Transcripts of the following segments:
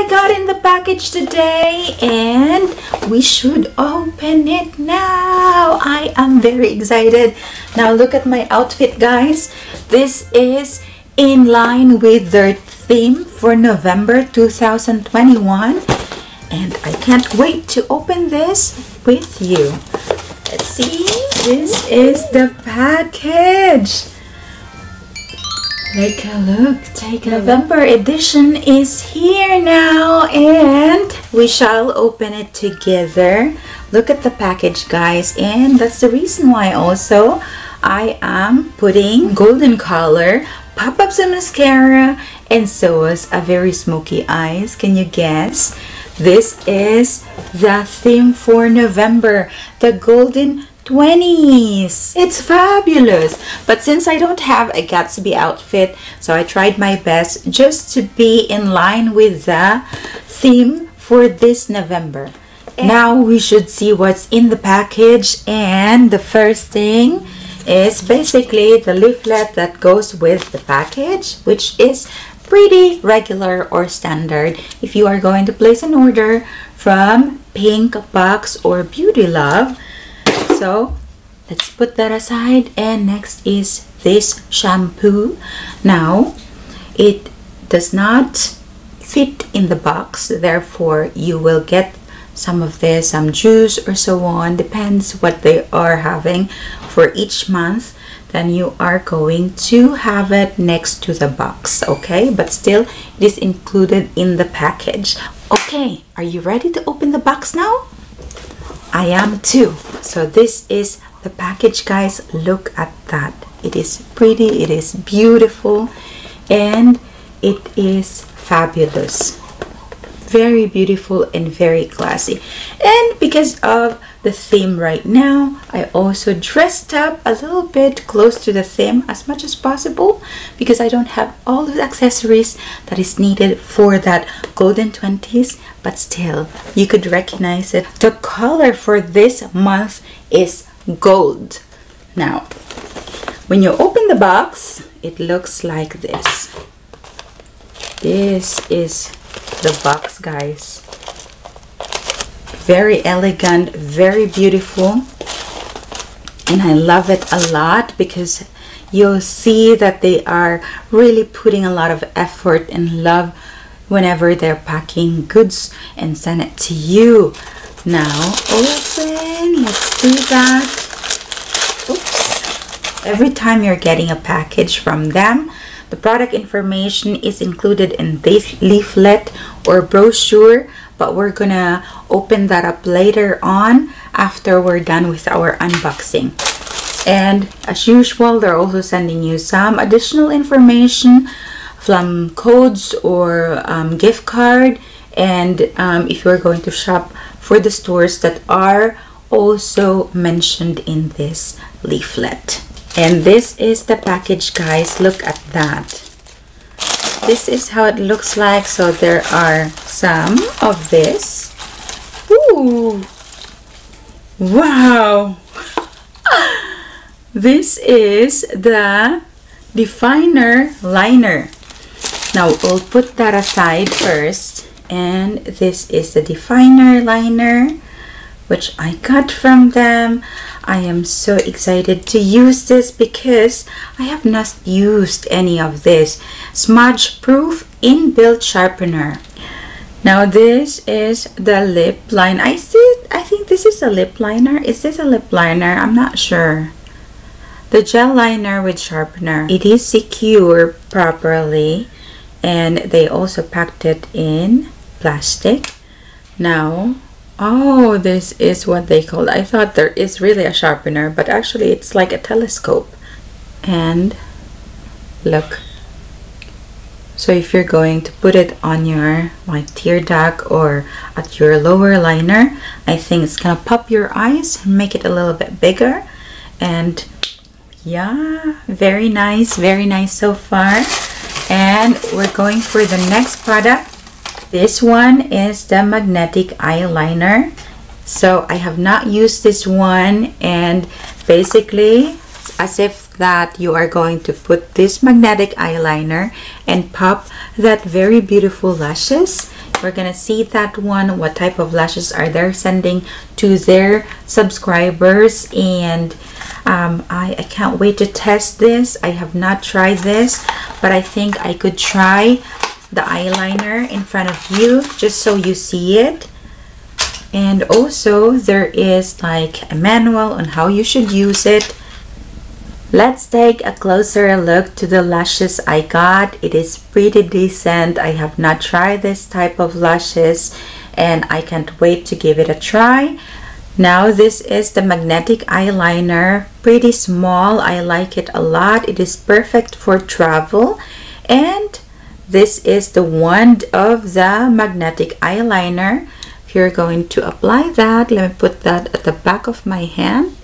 I got in the package today, and we should open it now. I am very excited. Now look at my outfit, guys. This is in line with their theme for November 2021, and I can't wait to open this with you. Let's see. This is the package. Take a look. November edition is here now, and we shall open it together. Look at the package, guys, and that's the reason why also I am putting golden color pop-ups and mascara, and so is a very smoky eyes. Can you guess? This is the theme for November, the Golden 20's. It's fabulous. But since I don't have a Gatsby outfit, so I tried my best just to be in line with the theme for this November. And now we should see what's in the package, and the first thing is basically the leaflet that goes with the package, which is pretty regular or standard if you are going to place an order from Pink Box or Beauty Love. So let's put that aside, and next is this shampoo. Now it does not fit in the box, therefore you will get some of this, some juice or so on, depends what they are having for each month. Then you are going to have it next to the box, okay? But still it is included in the package. Okay, are you ready to open the box now? I am too. So this is the package, guys. Look at that. It is pretty, it is beautiful, and it is fabulous. Very beautiful and very classy. And because of the theme right now, I also dressed up a little bit close to the theme as much as possible, because I don't have all of the accessories that is needed for that Golden 20's, but still you could recognize it. The color for this month is gold. Now when you open the box, it looks like this. This is the box, guys. Very elegant, very beautiful, and I love it a lot because you'll see that they are really putting a lot of effort and love whenever they're packing goods and send it to you. Now open, let's do that. Oops. Every time you're getting a package from them, the product information is included in this leaflet or brochure, but we're gonna open that up later on after we're done with our unboxing. And as usual, they're also sending you some additional information from codes or gift card, and if you're going to shop for the stores that are also mentioned in this leaflet. And this is the package, guys. Look at that. This is how it looks like. So there are some of this. Ooh, wow. This is the definer liner. Now we'll put that aside first, and this is the definer liner which I got from them. I am so excited to use this because I have not used any of this. Smudge proof inbuilt sharpener. Now this is the lip line. I think this is a lip liner. Is this a lip liner? I'm not sure. The gel liner with sharpener. It is secure properly, and they also packed it in plastic. Now, oh, this is what they call it. I thought there is really a sharpener, but actually it's like a telescope. And look, so if you're going to put it on your like tear duct or at your lower liner, I think it's gonna pop your eyes and make it a little bit bigger. And yeah, very nice so far. And we're going for the next product. This one is the magnetic eyeliner. So I have not used this one, and basically as if that you are going to put this magnetic eyeliner and pop that very beautiful lashes We're gonna see that one, what type of lashes are they sending to their subscribers. And I can't wait to test this. I have not tried this, but I think I could try the eyeliner in front of you just so you see it. And also there is like a manual on how you should use it. Let's take a closer look to the lashes I got. It is pretty decent. I have not tried this type of lashes and I can't wait to give it a try. Now this is the magnetic eyeliner, pretty small. I like it a lot. It is perfect for travel. And this is the wand of the magnetic eyeliner. If you're going to apply that, let me put that at the back of my hand,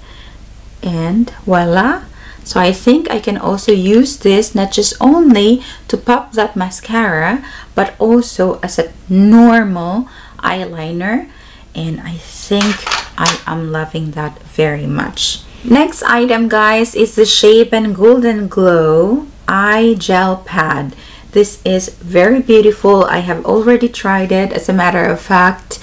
and voila. So I think I can also use this not just only to pop that mascara, but also as a normal eyeliner. And I think I am loving that very much. Next item, guys, is the Schäbens Golden Glow Eye Gel Pad. This is very beautiful. I have already tried it. As a matter of fact,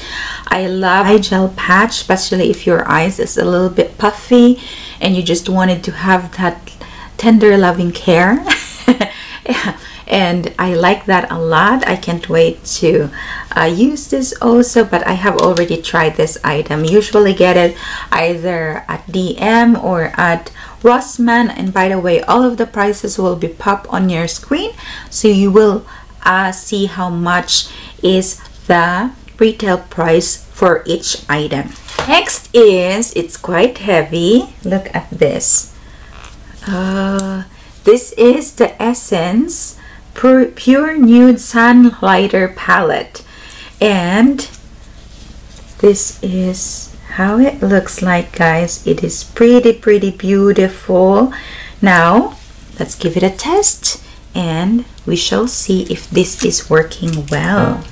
I love eye gel patch, especially if your eyes is a little bit puffy and you just wanted to have that tender loving care. Yeah. And I like that a lot. I can't wait to use this also, but I have already tried this item. Usually get it either at DM or at Rossmann, and by the way, all of the prices will be popped on your screen, so you will see how much is the retail price for each item. Next is, it's quite heavy. Look at this. This is the Essence Pure Nude Sunlighter Palette, and this is how it looks like, guys. It is pretty beautiful. Now let's give it a test and we shall see if this is working well.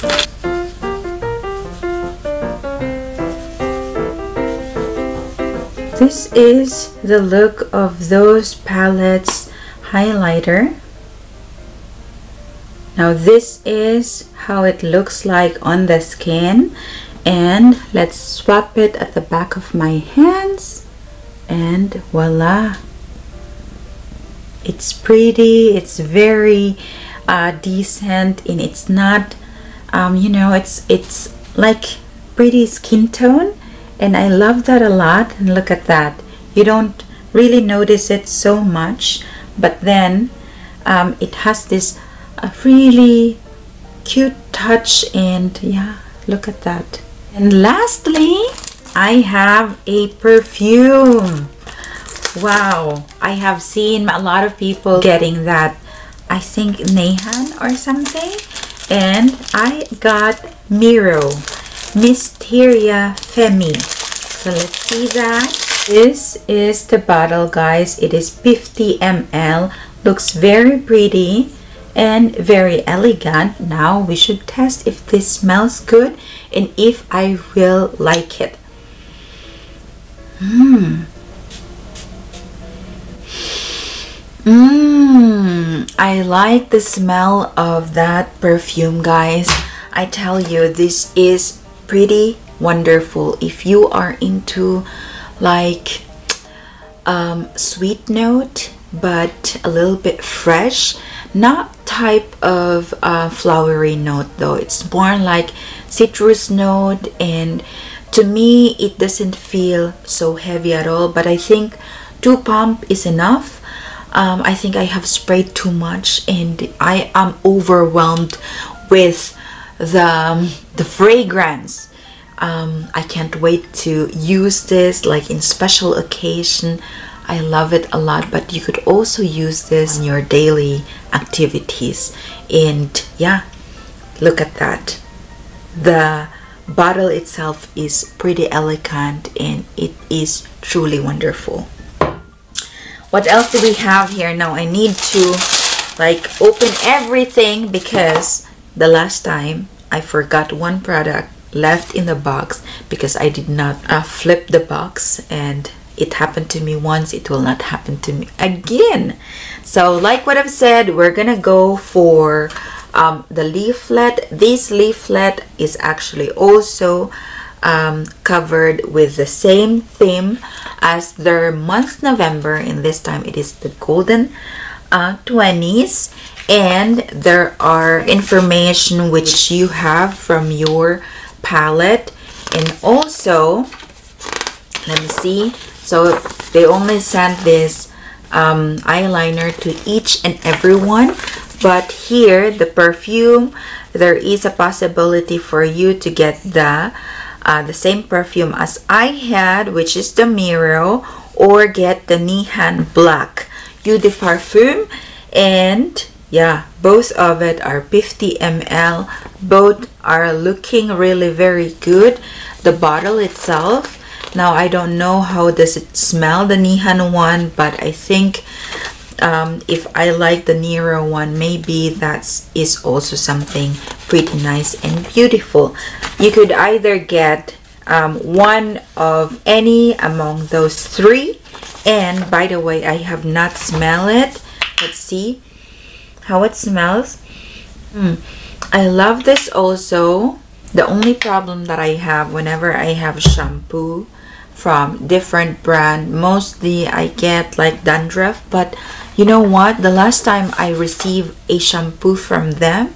This is the look of those palettes highlighter. Now this is how it looks like on the skin, and let's swap it at the back of my hands, and voila, it's pretty. It's very decent, and it's not you know, it's like pretty skin tone, and I love that a lot. And look at that, you don't really notice it so much, but then it has this really cute touch, and yeah, look at that. And lastly, I have a perfume. Wow, I have seen a lot of people getting that, I think Nehan or something, and I got Miro Mysteria Femme. So let's see that. This is the bottle, guys. It is 50 ml. Looks very pretty and very elegant. Now we should test if this smells good and if I will like it. I like the smell of that perfume, guys. I tell you, this is pretty wonderful. If you are into like sweet note but a little bit fresh, not type of flowery note though, it's more like citrus note, and to me it doesn't feel so heavy at all. But I think 2 pump is enough. I think I have sprayed too much and I am overwhelmed with the fragrance. I can't wait to use this like in special occasion. I love it a lot, but you could also use this in your daily activities. And yeah, look at that. The bottle itself is pretty elegant and it is truly wonderful. What else do we have here? Now I need to like open everything because the last time I forgot one product left in the box because I did not flip the box, and it happened to me once, it will not happen to me again. So like what I've said, we're gonna go for the leaflet. This leaflet is actually also covered with the same theme as their month November, and this time it is the Golden 20s, and there are information which you have from your palette. And also, let me see, so they only sent this eyeliner to each and every one, but here the perfume, there is a possibility for you to get the same perfume as I had, which is the Miro, or get the Nehan Black Eau de Parfum. And yeah, both of it are 50 ml. Both are looking really very good. The bottle itself, now I don't know how does it smell, the Nehan one, but I think if I like the Neewer one, maybe that is also something pretty nice and beautiful. You could either get one of any among those three. And by the way, I have not smelled it. Let's see how it smells. I love this also. The only problem that I have whenever I have shampoo from different brand, mostly I get like dandruff. But you know what, the last time I received a shampoo from them,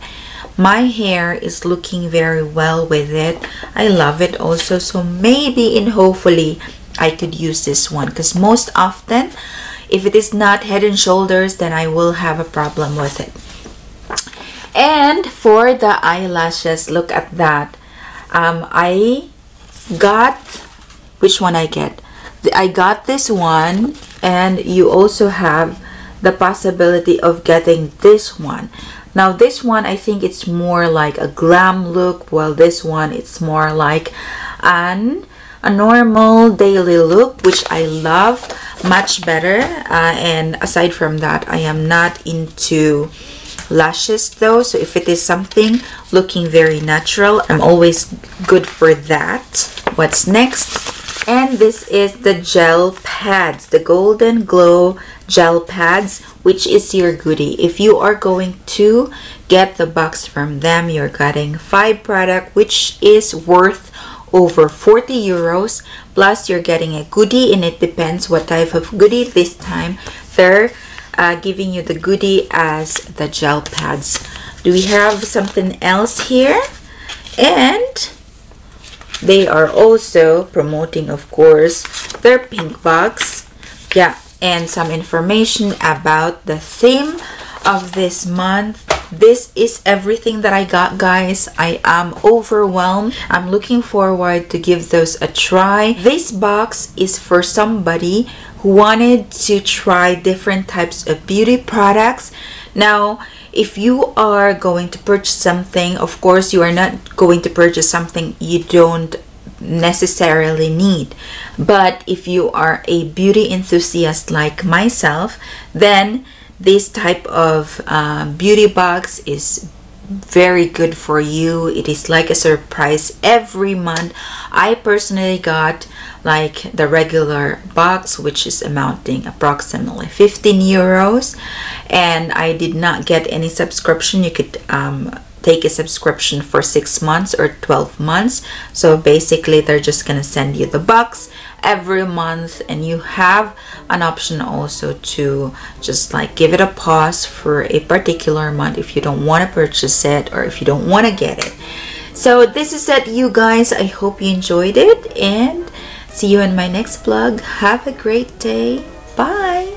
my hair is looking very well with it. I love it also. So maybe and hopefully I could use this one, because most often if it is not Head and Shoulders, then I will have a problem with it. And for the eyelashes, look at that. I got, which one I get? I got this one, and you also have the possibility of getting this one. Now this one, I think it's more like a glam look, while this one it's more like a normal daily look, which I love much better. And aside from that, I am not into lashes though, so if it is something looking very natural, I'm always good for that. What's next? And this is the gel pads, the Golden Glow gel pads, which is your goodie. If you are going to get the box from them, you're getting 5 product, which is worth over 40 euros, plus you're getting a goodie, and it depends what type of goodie. This time they're giving you the goodie as the gel pads. Do we have something else here? And they are also promoting, of course, their pink box. Yeah, and some information about the theme of this month. This is everything that I got, guys. I am overwhelmed. I'm looking forward to give those a try. This box is for somebody who wanted to try different types of beauty products. Now, if you are going to purchase something, of course, you are not going to purchase something you don't necessarily need. But if you are a beauty enthusiast like myself, then this type of beauty box is very good for you. It is like a surprise every month. I personally got like the regular box, which is amounting approximately 15 euros, and I did not get any subscription. You could take a subscription for 6 months or 12 months. So basically they're just gonna send you the box every month, and you have an option also to just like give it a pause for a particular month if you don't want to purchase it or if you don't want to get it. So this is it, you guys. I hope you enjoyed it, and see you in my next vlog. Have a great day. Bye.